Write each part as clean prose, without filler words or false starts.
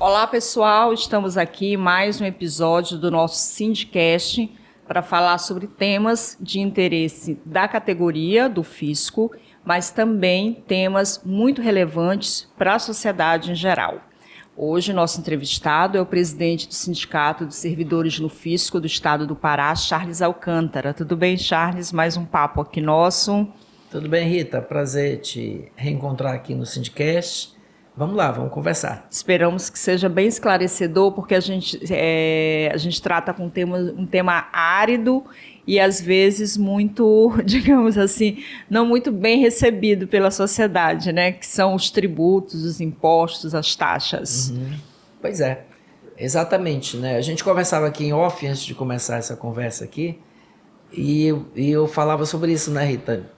Olá, pessoal, estamos aqui em mais um episódio do nosso Sindicast para falar sobre temas de interesse da categoria do fisco, mas também temas muito relevantes para a sociedade em geral. Hoje, nosso entrevistado é o presidente do Sindicato dos Servidores no Fisco do Estado do Pará, Charles Alcântara. Tudo bem, Charles? Mais um papo aqui nosso. Tudo bem, Rita? Prazer te reencontrar aqui no Sindicast. Vamos lá, vamos conversar. Esperamos que seja bem esclarecedor, porque a gente trata com um tema árido e, às vezes, muito, digamos assim, não muito bem recebido pela sociedade, né? Que são os tributos, os impostos, as taxas. Pois é, exatamente, né? A gente conversava aqui em off, antes de começar essa conversa aqui, e eu falava sobre isso, né, Rita?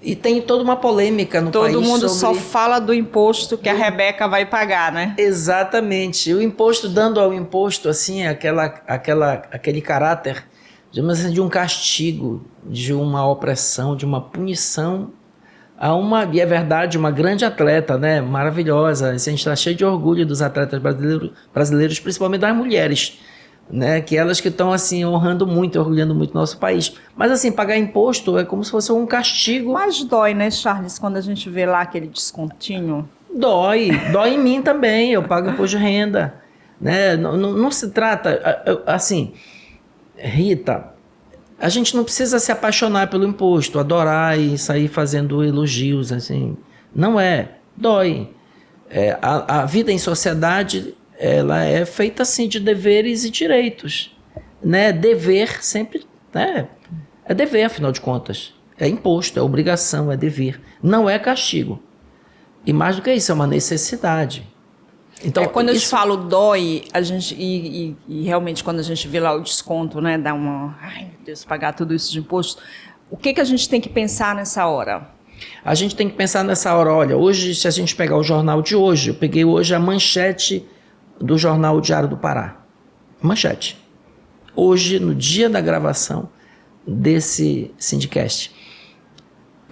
E tem toda uma polêmica no país. Todo mundo só fala do imposto que a Rebeca vai pagar, né? Exatamente. O imposto, dando ao imposto, assim, aquele caráter, digamos assim, de um castigo, de uma opressão, de uma punição a e é verdade, uma grande atleta, né? Maravilhosa. A gente está cheio de orgulho dos atletas brasileiros, principalmente das mulheres, né, que elas que estão assim honrando muito, orgulhando muito o nosso país. Mas assim, pagar imposto é como se fosse um castigo. Mas dói, né, Charles, quando a gente vê lá aquele descontinho? Dói em mim também, eu pago imposto de renda, né? Não se trata, assim, Rita, a gente não precisa se apaixonar pelo imposto, adorar e sair fazendo elogios, assim, não é, dói. A vida em sociedade, ela é feita assim de deveres e direitos, né? Dever sempre, né? É dever, afinal de contas. É imposto, é obrigação, é dever. Não é castigo. E mais do que isso, é uma necessidade. Então, quando eu te falo dói, a gente e realmente quando a gente vê lá o desconto, né, dá uma, ai meu Deus, pagar tudo isso de imposto. O que a gente tem que pensar nessa hora? A gente tem que pensar nessa hora, olha, hoje, se a gente pegar o jornal de hoje, eu peguei hoje a manchete do jornal Diário do Pará. Manchete. Hoje, no dia da gravação desse Sindicast,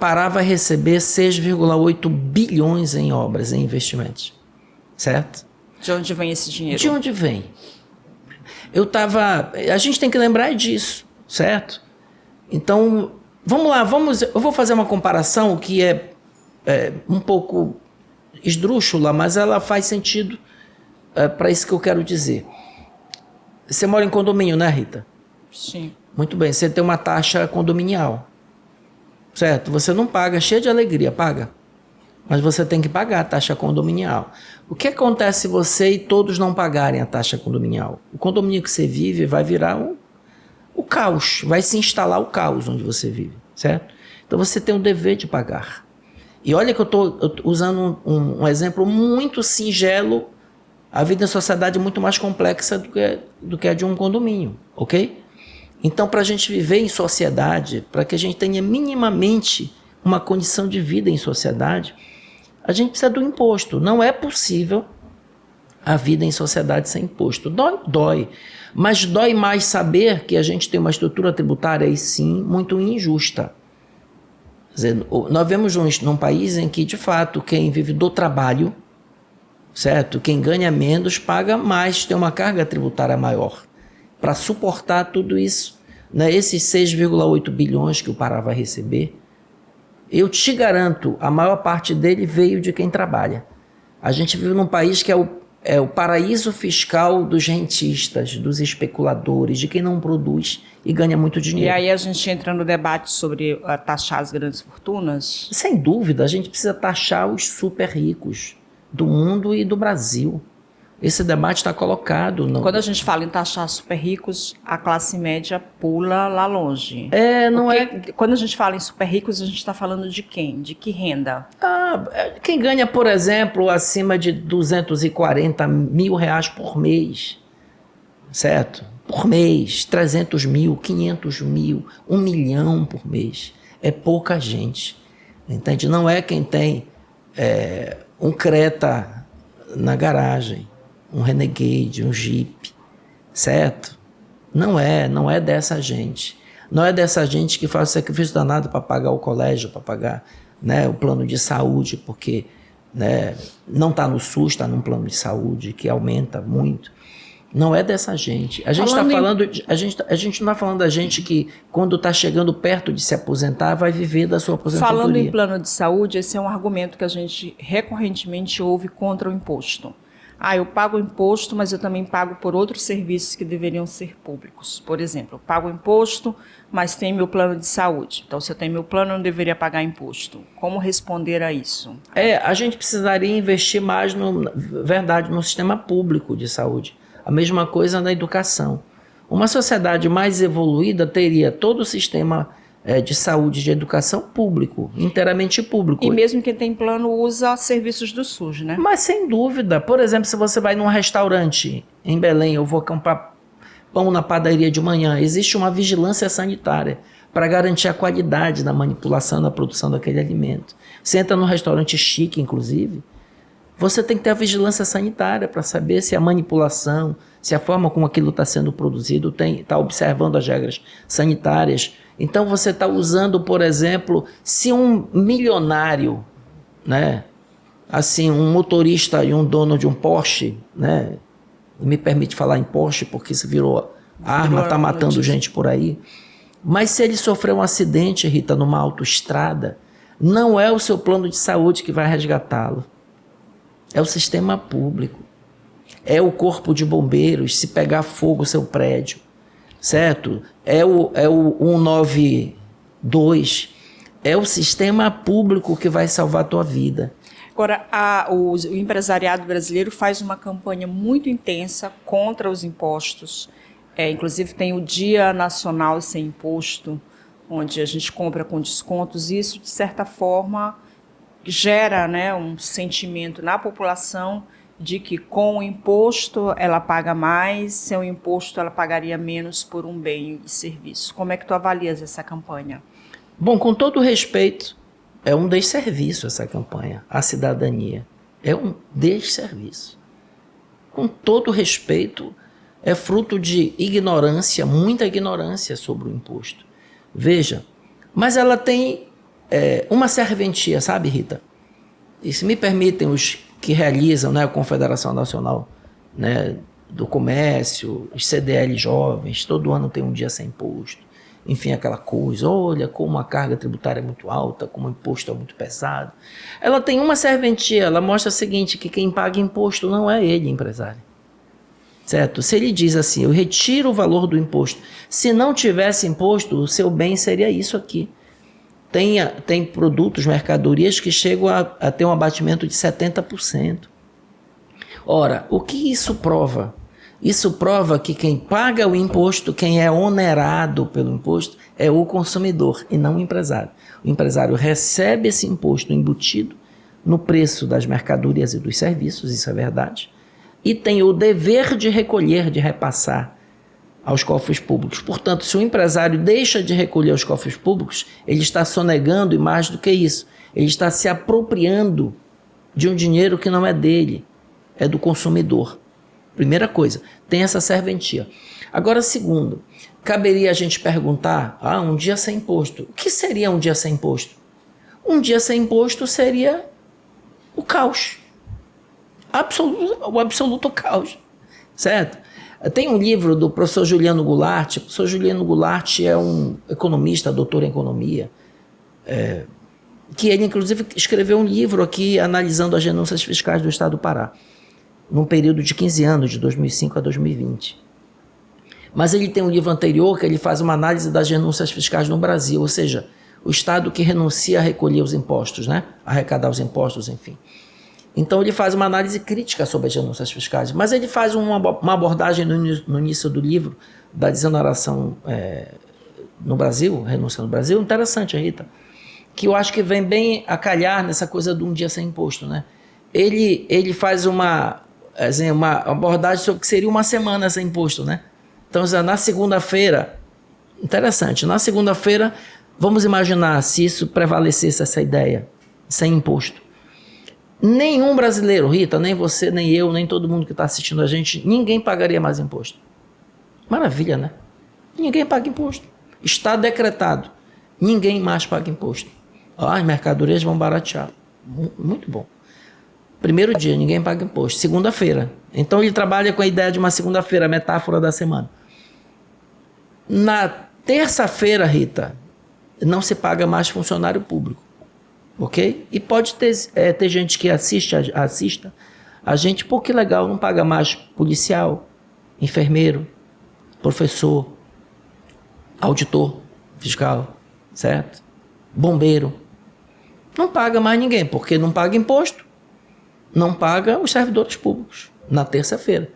Pará vai receber 6,8 bilhões em obras, em investimentos. Certo? De onde vem esse dinheiro? De onde vem? A gente tem que lembrar disso, certo? Então, vamos lá, eu vou fazer uma comparação que é um pouco esdrúxula, mas ela faz sentido para isso que eu quero dizer. Você mora em condomínio, né, Rita? Sim. Muito bem, você tem uma taxa condominial, certo? Você não paga, cheio de alegria, paga. Mas você tem que pagar a taxa condominial. O que acontece se você e todos não pagarem a taxa condominial? O condomínio que você vive vai virar o caos, vai se instalar o caos onde você vive, certo? Então você tem o dever de pagar. E olha que eu estou usando um exemplo muito singelo. A vida em sociedade é muito mais complexa do que a de um condomínio, ok? Então, para a gente viver em sociedade, para que a gente tenha minimamente uma condição de vida em sociedade, a gente precisa do imposto. Não é possível a vida em sociedade sem imposto. Dói. Mas dói mais saber que a gente tem uma estrutura tributária, aí sim, muito injusta. Quer dizer, nós vemos num país em que, de fato, quem vive do trabalho, certo? Quem ganha menos paga mais, tem uma carga tributária maior para suportar tudo isso, né? Esses 6,8 bilhões que o Pará vai receber, eu te garanto, a maior parte dele veio de quem trabalha. A gente vive num país que é o paraíso fiscal dos rentistas, dos especuladores, de quem não produz e ganha muito dinheiro. E aí a gente entra no debate sobre taxar as grandes fortunas? Sem dúvida, a gente precisa taxar os super ricos do mundo e do Brasil. Esse debate está colocado. Quando a gente fala em taxar super ricos, a classe média pula lá longe. Quando a gente fala em super ricos, a gente está falando de quem? De que renda? Quem ganha, por exemplo, acima de 240 mil reais por mês, certo? Por mês, 300 mil, 500 mil, 1 milhão por mês. É pouca gente, entende? Não é quem tem um Creta na garagem, um Renegade, um Jeep, certo? Não é dessa gente. Não é dessa gente que faz sacrifício danado para pagar o colégio, para pagar, né, o plano de saúde, porque né? Não está no SUS, está num plano de saúde que aumenta muito. Não é dessa gente. A gente está falando, a gente não está falando da gente que, quando está chegando perto de se aposentar, vai viver da sua aposentadoria. Falando em plano de saúde, esse é um argumento que a gente recorrentemente ouve contra o imposto. Eu pago o imposto, mas eu também pago por outros serviços que deveriam ser públicos. Por exemplo, eu pago o imposto, mas tem meu plano de saúde. Então, se eu tenho meu plano, eu não deveria pagar imposto. Como responder a isso? A gente precisaria investir mais, no sistema público de saúde. A mesma coisa na educação. Uma sociedade mais evoluída teria todo o sistema de saúde e de educação público, inteiramente público. E mesmo quem tem plano usa serviços do SUS, né? Mas sem dúvida. Por exemplo, se você vai num restaurante em Belém, eu vou comprar pão na padaria de manhã, existe uma vigilância sanitária para garantir a qualidade da manipulação, da produção daquele alimento. Você entra num restaurante chique, inclusive, você tem que ter a vigilância sanitária para saber se a manipulação, se a forma como aquilo está sendo produzido está observando as regras sanitárias. Então você está usando, por exemplo, se um milionário, né, assim, um motorista e um dono de um Porsche, né, me permite falar em Porsche porque isso virou arma, está matando gente por aí. Mas se ele sofrer um acidente, Rita, numa autoestrada, não é o seu plano de saúde que vai resgatá-lo. É o sistema público. É o corpo de bombeiros, se pegar fogo o seu prédio. Certo? É o 192. É o sistema público que vai salvar a tua vida. Agora, o empresariado brasileiro faz uma campanha muito intensa contra os impostos. Inclusive, tem o Dia Nacional Sem Imposto, onde a gente compra com descontos. Isso, de certa forma, gera, né, um sentimento na população de que com o imposto ela paga mais, sem o imposto ela pagaria menos por um bem e serviço. Como é que tu avalias essa campanha? Bom, com todo respeito, é um desserviço essa campanha à cidadania. É um desserviço. Com todo respeito, é fruto de ignorância, muita ignorância sobre o imposto. Veja, mas ela tem uma serventia, sabe, Rita? E se me permitem os que realizam, né, a Confederação Nacional, né, do Comércio, os CDL jovens, todo ano tem um dia sem imposto. Enfim, aquela coisa, olha como a carga tributária é muito alta, como o imposto é muito pesado. Ela tem uma serventia, ela mostra o seguinte, que quem paga imposto não é ele, empresário. Certo? Se ele diz assim, eu retiro o valor do imposto, se não tivesse imposto, o seu bem seria isso aqui. Tem produtos, mercadorias que chegam a ter um abatimento de 70%. Ora, o que isso prova? Isso prova que quem paga o imposto, quem é onerado pelo imposto, é o consumidor e não o empresário. O empresário recebe esse imposto embutido no preço das mercadorias e dos serviços, isso é verdade, e tem o dever de recolher, de repassar aos cofres públicos. Portanto, se o empresário deixa de recolher aos cofres públicos, ele está sonegando, e mais do que isso, ele está se apropriando de um dinheiro que não é dele, é do consumidor. Primeira coisa, tem essa serventia. Agora, segundo, caberia a gente perguntar, um dia sem imposto. O que seria um dia sem imposto? Um dia sem imposto seria o caos. O absoluto caos. Certo? Tem um livro do professor Juliano Goulart. O professor Juliano Goulart é um economista, doutor em economia, que ele, inclusive, escreveu um livro aqui analisando as renúncias fiscais do Estado do Pará, num período de 15 anos, de 2005 a 2020. Mas ele tem um livro anterior que ele faz uma análise das renúncias fiscais no Brasil, ou seja, o Estado que renuncia a recolher os impostos, né? Arrecadar os impostos, enfim. Então ele faz uma análise crítica sobre as renúncias fiscais, mas ele faz uma abordagem no início do livro da desoneração no Brasil, renúncia no Brasil, interessante, Rita, que eu acho que vem bem a calhar nessa coisa de um dia sem imposto, né? Ele faz uma abordagem sobre o que seria uma semana sem imposto, né? Então, na segunda-feira, interessante, na segunda-feira, vamos imaginar se isso prevalecesse, essa ideia, sem imposto. Nenhum brasileiro, Rita, nem você, nem eu, nem todo mundo que está assistindo a gente, ninguém pagaria mais imposto. Maravilha, né? Ninguém paga imposto. Está decretado. Ninguém mais paga imposto. As mercadorias vão baratear. Muito bom. Primeiro dia, ninguém paga imposto. Segunda-feira. Então ele trabalha com a ideia de uma segunda-feira, a metáfora da semana. Na terça-feira, Rita, não se paga mais funcionário público. Ok? E pode ter gente que assista a gente, pô, que legal, não paga mais policial, enfermeiro, professor, auditor fiscal, certo? Bombeiro. Não paga mais ninguém, porque não paga imposto, não paga os servidores públicos, na terça-feira.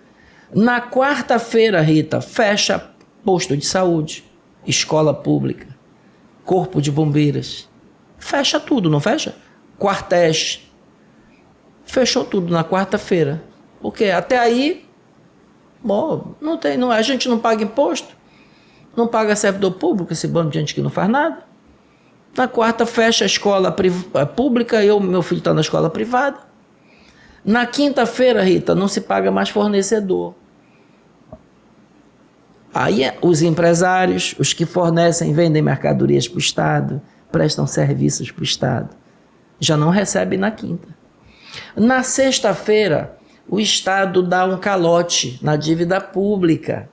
Na quarta-feira, Rita, fecha posto de saúde, escola pública, corpo de bombeiras. Fecha tudo, não fecha? Quartéis. Fechou tudo na quarta-feira. Porque até aí, bom, a gente não paga imposto, não paga servidor público, esse bando de gente que não faz nada. Na quarta fecha a escola pública, meu filho está na escola privada. Na quinta-feira, Rita, não se paga mais fornecedor. Aí os empresários, os que fornecem, vendem mercadorias para o Estado, prestam serviços para o Estado, já não recebem na quinta. Na sexta-feira, o Estado dá um calote na dívida pública,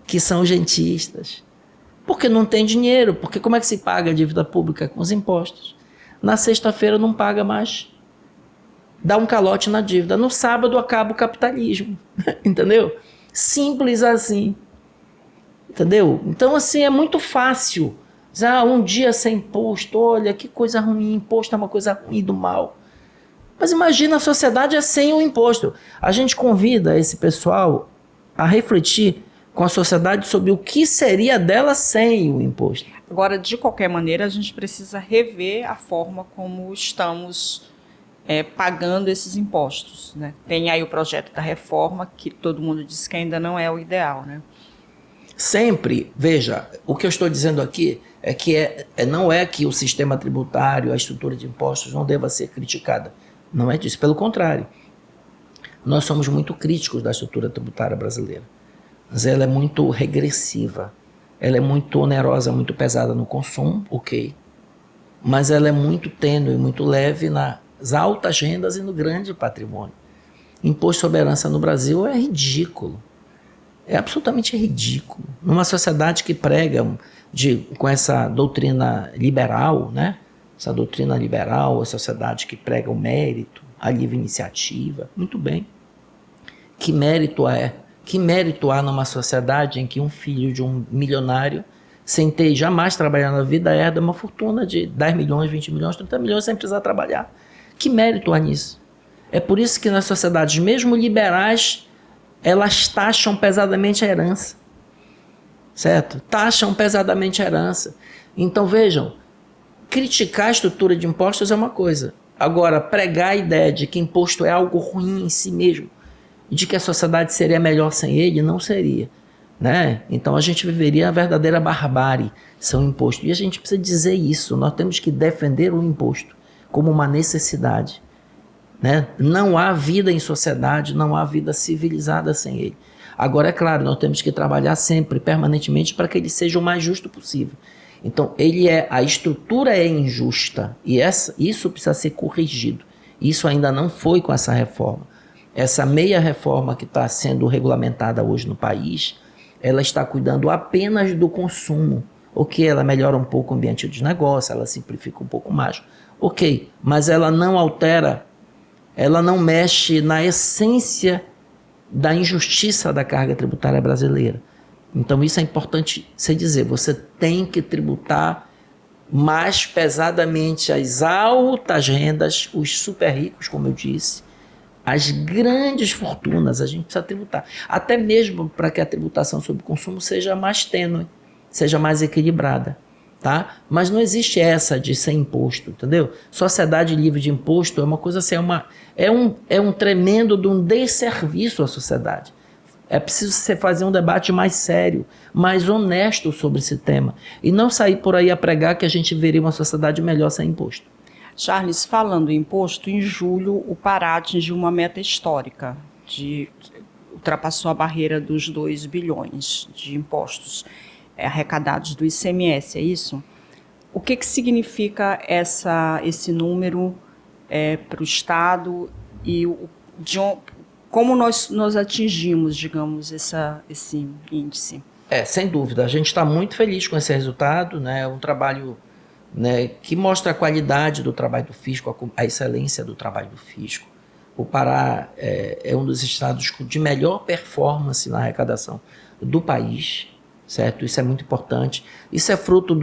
que são os rentistas. Porque não tem dinheiro, porque como é que se paga a dívida pública? Com os impostos. Na sexta-feira não paga mais, dá um calote na dívida. No sábado acaba o capitalismo, entendeu? Simples assim, entendeu? Então assim, é muito fácil. Um dia sem imposto, olha que coisa ruim, imposto é uma coisa ruim do mal. Mas imagina, a sociedade é sem o imposto. A gente convida esse pessoal a refletir com a sociedade sobre o que seria dela sem o imposto. Agora, de qualquer maneira, a gente precisa rever a forma como estamos pagando esses impostos, né? Tem aí o projeto da reforma, que todo mundo diz que ainda não é o ideal, né? Sempre, veja, o que eu estou dizendo aqui é que não é que o sistema tributário, a estrutura de impostos não deva ser criticada. Não é disso, pelo contrário. Nós somos muito críticos da estrutura tributária brasileira. Mas ela é muito regressiva, ela é muito onerosa, muito pesada no consumo, ok. Mas ela é muito tênue, muito leve nas altas rendas e no grande patrimônio. Imposto sobre herança no Brasil é ridículo. É absolutamente ridículo. Numa sociedade que prega com essa doutrina liberal, né? Essa doutrina liberal, a sociedade que prega o mérito, a livre iniciativa, muito bem. Que mérito há numa sociedade em que um filho de um milionário, sem ter jamais trabalhado na vida, herda uma fortuna de 10 milhões, 20 milhões, 30 milhões sem precisar trabalhar? Que mérito há nisso? É por isso que nas sociedades, mesmo liberais, elas taxam pesadamente a herança. Certo? Taxam pesadamente a herança. Então, vejam, criticar a estrutura de impostos é uma coisa. Agora, pregar a ideia de que imposto é algo ruim em si mesmo, de que a sociedade seria melhor sem ele, não seria. Né? Então, a gente viveria a verdadeira barbárie sem o imposto. E a gente precisa dizer isso. Nós temos que defender o imposto como uma necessidade. Né? Não há vida em sociedade, não há vida civilizada sem ele. Agora, é claro, nós temos que trabalhar sempre, permanentemente, para que ele seja o mais justo possível. Então, a estrutura é injusta e isso precisa ser corrigido. Isso ainda não foi com essa reforma. Essa meia reforma que está sendo regulamentada hoje no país, ela está cuidando apenas do consumo. Ok, ela melhora um pouco o ambiente dos negócios, ela simplifica um pouco mais. Ok, mas ela não altera, ela não mexe na essência da injustiça da carga tributária brasileira. Então isso é importante você dizer, você tem que tributar mais pesadamente as altas rendas, os super ricos, como eu disse, as grandes fortunas, a gente precisa tributar. Até mesmo para que a tributação sobre o consumo seja mais tênue, seja mais equilibrada. Tá? Mas não existe essa de sem imposto, entendeu? Sociedade livre de imposto é uma coisa assim, é um tremendo de um desserviço à sociedade. É preciso você fazer um debate mais sério, mais honesto sobre esse tema e não sair por aí a pregar que a gente veria uma sociedade melhor sem imposto. Charles, falando em imposto, em julho o Pará atingiu uma meta histórica, ultrapassou a barreira dos 2 bilhões de impostos arrecadados do ICMS, é isso? O que significa esse número para o Estado e como nós atingimos, digamos, esse índice? Sem dúvida. A gente está muito feliz com esse resultado, né? É um trabalho, né, que mostra a qualidade do trabalho do fisco, a excelência do trabalho do fisco. O Pará é um dos estados de melhor performance na arrecadação do país, certo? Isso é muito importante. Isso é fruto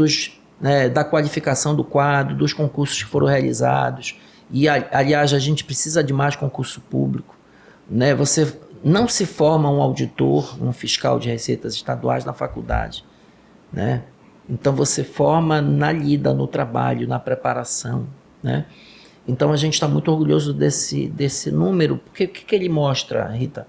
da qualificação do quadro, dos concursos que foram realizados. E, aliás, a gente precisa de mais concurso público, né? Você não se forma um auditor, um fiscal de receitas estaduais na faculdade, né? Então você forma na lida, no trabalho, na preparação, né? Então a gente está muito orgulhoso desse número, porque o que ele mostra, Rita?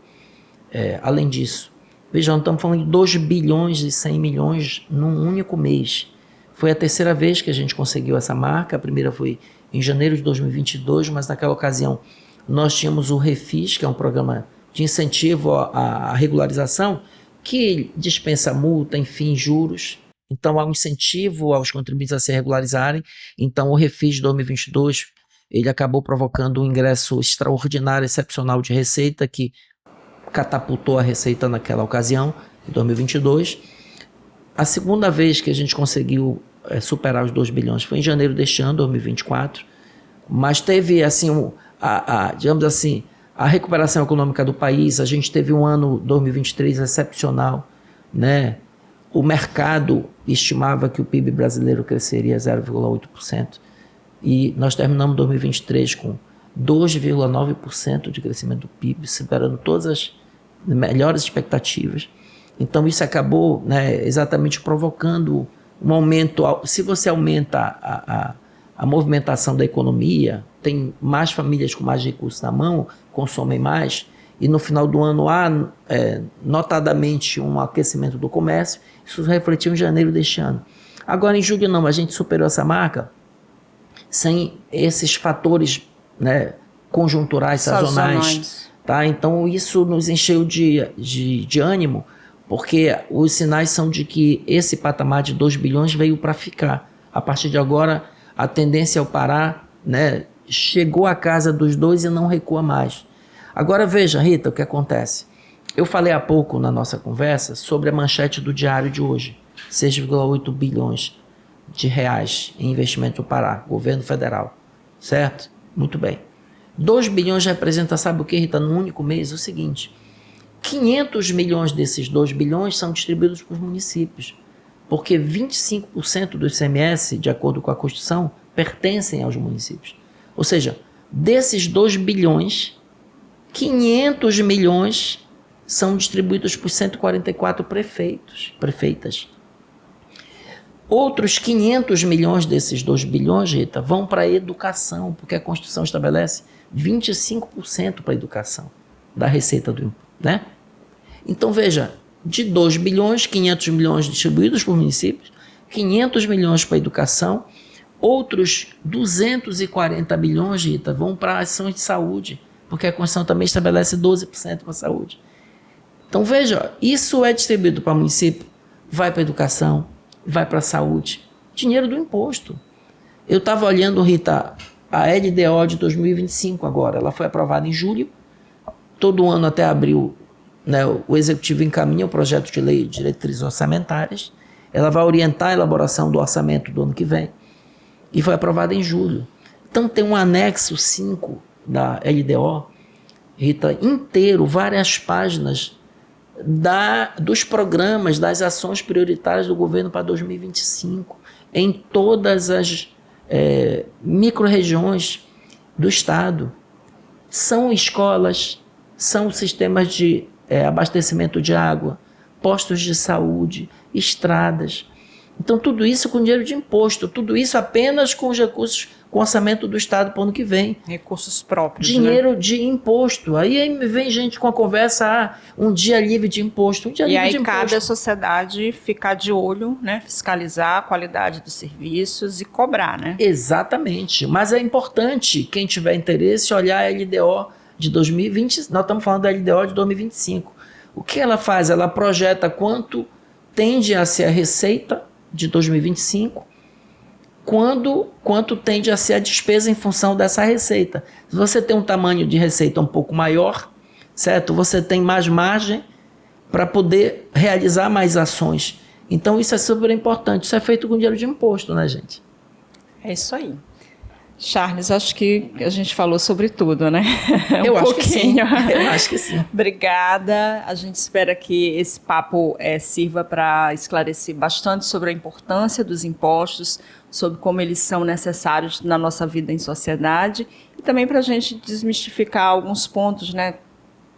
Além disso, vejam, estamos falando de 2 bilhões e 100 milhões num único mês. Foi a terceira vez que a gente conseguiu essa marca. A primeira foi em janeiro de 2022, mas naquela ocasião nós tínhamos o Refis, que é um programa de incentivo à regularização, que dispensa multa, enfim, juros. Então há um incentivo aos contribuintes a se regularizarem. Então o Refis de 2022, ele acabou provocando um ingresso extraordinário, excepcional de receita, que catapultou a receita naquela ocasião, em 2022. A segunda vez que a gente conseguiu superar os 2 bilhões foi em janeiro deste ano, 2024, mas teve, assim, digamos assim, a recuperação econômica do país. A gente teve um ano 2023 excepcional, né? O mercado estimava que o PIB brasileiro cresceria 0,8%, e nós terminamos 2023 com 2,9% de crescimento do PIB, superando todas as melhores expectativas. Então isso acabou, né, exatamente provocando um aumento. Se você aumenta a movimentação da economia, tem mais famílias com mais recursos na mão, consomem mais, e no final do ano há notadamente um aquecimento do comércio. Isso refletiu em janeiro deste ano. Agora em julho não, a gente superou essa marca sem esses fatores, né, conjunturais, sazonais. Tá? Então isso nos encheu de ânimo, porque os sinais são de que esse patamar de 2 bilhões veio para ficar. A partir de agora, a tendência é o Pará, né, chegou à casa dos 2 e não recua mais. Agora veja, Rita, o que acontece. Eu falei há pouco na nossa conversa sobre a manchete do Diário de hoje, 6,8 bilhões de reais em investimento no Pará, governo federal, certo? Muito bem. 2 bilhões representa, sabe o que, Rita, num único mês? O seguinte: 500 milhões desses 2 bilhões são distribuídos para os municípios, porque 25% do ICMS, de acordo com a Constituição, pertencem aos municípios. Ou seja, desses 2 bilhões, 500 milhões são distribuídos por 144 prefeitas. Outros 500 milhões desses 2 bilhões, Rita, vão para a educação, porque a Constituição estabelece 25% para a educação da receita do imposto, né? Então, veja, de 2 bilhões, 500 milhões distribuídos por municípios, 500 milhões para a educação, outros 240 bilhões, Rita, vão para ações de saúde, porque a Constituição também estabelece 12% para a saúde. Então, veja, isso é distribuído para o município, vai para a educação, vai para a saúde, dinheiro do imposto. Eu estava olhando, Rita, a LDO de 2025 agora, ela foi aprovada em julho, todo ano até abril, né, o Executivo encaminha o projeto de lei de diretrizes orçamentárias, ela vai orientar a elaboração do orçamento do ano que vem, e foi aprovada em julho. Então tem um anexo 5 da LDO, Rita, inteiro, várias páginas dos programas, das ações prioritárias do governo para 2025, em todas as micro-regiões do estado. São escolas, são sistemas de abastecimento de água, postos de saúde, estradas. Então tudo isso com dinheiro de imposto, tudo isso apenas com os recursos, com o orçamento do estado para o ano que vem. Recursos próprios, dinheiro, né? De imposto. Aí vem gente com a conversa, um dia livre de imposto. E aí cabe à sociedade ficar de olho, né? Fiscalizar a qualidade dos serviços e cobrar, né? Exatamente. Mas é importante, quem tiver interesse, olhar a LDO de 2020. Nós estamos falando da LDO de 2025. O que ela faz? Ela projeta quanto tende a ser a receita de 2025, quanto tende a ser a despesa em função dessa receita. Se você tem um tamanho de receita um pouco maior, certo? Você tem mais margem para poder realizar mais ações. Então isso é super importante. Isso é feito com dinheiro de imposto, né, gente? É isso aí. Charles, acho que a gente falou sobre tudo, né? Eu acho que sim. Eu acho que sim. Obrigada. A gente espera que esse papo sirva para esclarecer bastante sobre a importância dos impostos, sobre como eles são necessários na nossa vida em sociedade e também para a gente desmistificar alguns pontos, né?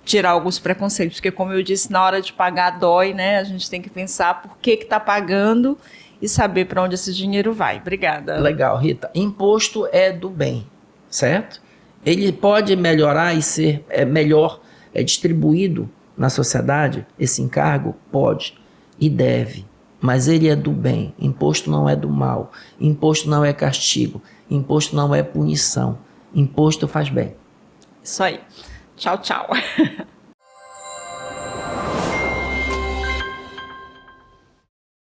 Tirar alguns preconceitos, porque como eu disse, na hora de pagar dói, né? A gente tem que pensar por que está pagando e saber para onde esse dinheiro vai. Obrigada. Legal, Rita. Imposto é do bem, certo? Ele pode melhorar e ser melhor distribuído na sociedade? Esse encargo? Pode e deve, mas ele é do bem. Imposto não é do mal. Imposto não é castigo. Imposto não é punição. Imposto faz bem. Isso aí. Tchau, tchau.